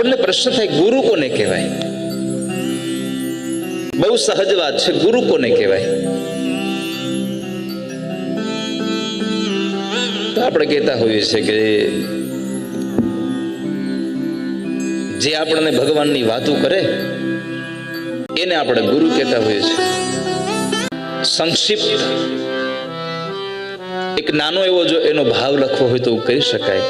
આપણને પ્રશ્ન થાય, ગુરુ કોને કહેવાય? બહુ સહજ વાત છે, ગુરુ કોને કહેવાય? તો આપણે કહેતા હોઈએ છીએ કે જે આપણને ભગવાનની વાતો કરે એને આપણે ગુરુ કહેતા હોઈએ છીએ. સંક્ષિપ્ત એક નાનો એવો જો એનો ભાવ લખવો હોય તો કહી શકાય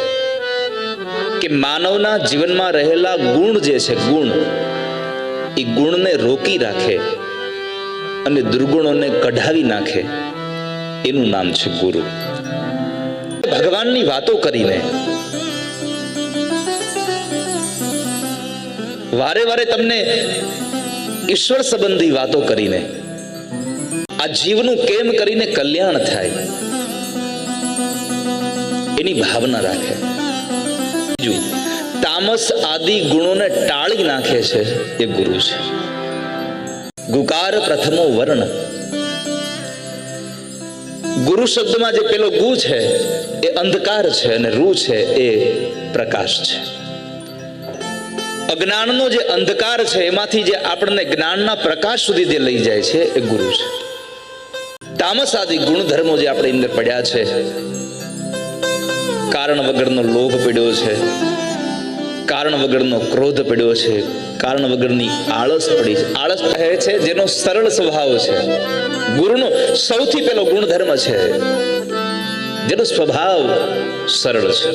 કે માનવના જીવનમાં રહેલા ગુણ જે છે, ગુણ એ ગુણને રોકી રાખે અને દુર્ગુણોને કઢાવી નાખે, એનું નામ છે ગુરુ. ભગવાનની વાતો કરીને, વારે વારે તમને ઈશ્વર સંબંધી વાતો કરીને, આ જીવનું કેમ કરીને કલ્યાણ થાય એની ભાવના રાખે. બીજું, તામસ આદિ ગુણોને ટાળી નાખે છે, એ ગુરુ છે. ગુકાર પ્રથમો વર્ણ. ગુરુ શબ્દમાં જે પેલો ગુ છે એ અંધકાર છે અને રૂ છે એ પ્રકાશ છે. અજ્ઞાનનો જે અંધકાર છે એમાંથી જે આપણને જ્ઞાનના પ્રકાશ સુધી જે લઈ જાય છે એ ગુરુ છે. તામસ આદિ ગુણધર્મો જે આપણે અંદર પડ્યા છે, કારણ વગરનો લોભ પડ્યો છે, કારણ વગરનો ક્રોધ પડ્યો છે, કારણ વગરની આળસ પડી છે. આળસ કહે છે જેનો સરળ સ્વભાવ છે. ગુરુનો સૌથી પહેલો ગુણધર્મ છે જેનો સ્વભાવ સરળ છે.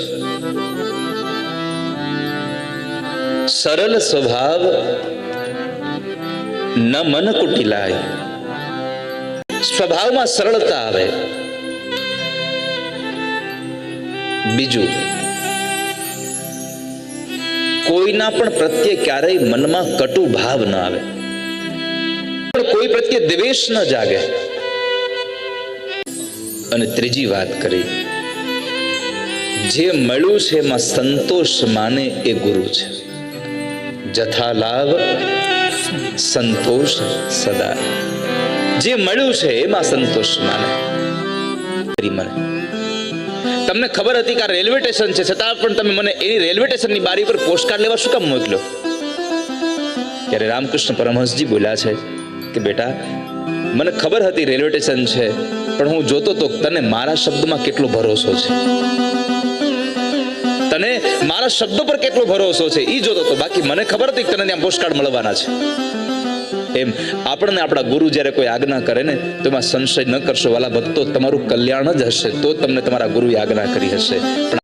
સરળ સ્વભાવ ન મન કુટિલાય. સ્વભાવમાં સરળતા આવે. બીજું, કોઈના પણ પ્રત્યે ક્યારેય મનમાં કટુ ભાવ ન આવે, પણ કોઈ પ્રત્યે દ્વેષ ન જાગે. અને ત્રીજી વાત કરી, જે મળ્યું છે એમાં સંતોષ માને એ ગુરુ છે. જથા લાભ સંતોષ સદા. જે મળ્યું છે એમાં સંતોષ માને. મને તમને ખબર હતી કે આ રેલવે સ્ટેશન છે, છતાં પણ તમે મને એની રેલવે સ્ટેશનની બારી પર પોસ્ટકાર્ડ લેવા શું કામ મોકલ્યો? ત્યારે રામકૃષ્ણ પરમહંસજી બોલ્યા છે કે બેટા, મને ખબર હતી રેલવે સ્ટેશન છે, પણ હું જોતો તો તને મારા શબ્દમાં કેટલો ભરોસો છે, તને મારા શબ્દો પર કેટલો ભરોસો છે એ જોતો તો. બાકી મને ખબર હતી કે તને ત્યાં પોસ્ટકાર્ડ મળવાના છે. એમ આપણને આપણા ગુરુ જ્યારે કોઈ આજ્ઞા કરે ને તો એમાં સંશય ન કરશો વાલા ભક્તો, તમારું કલ્યાણ જ હશે તો તમને તમારા ગુરુએ આજ્ઞા કરી હશે.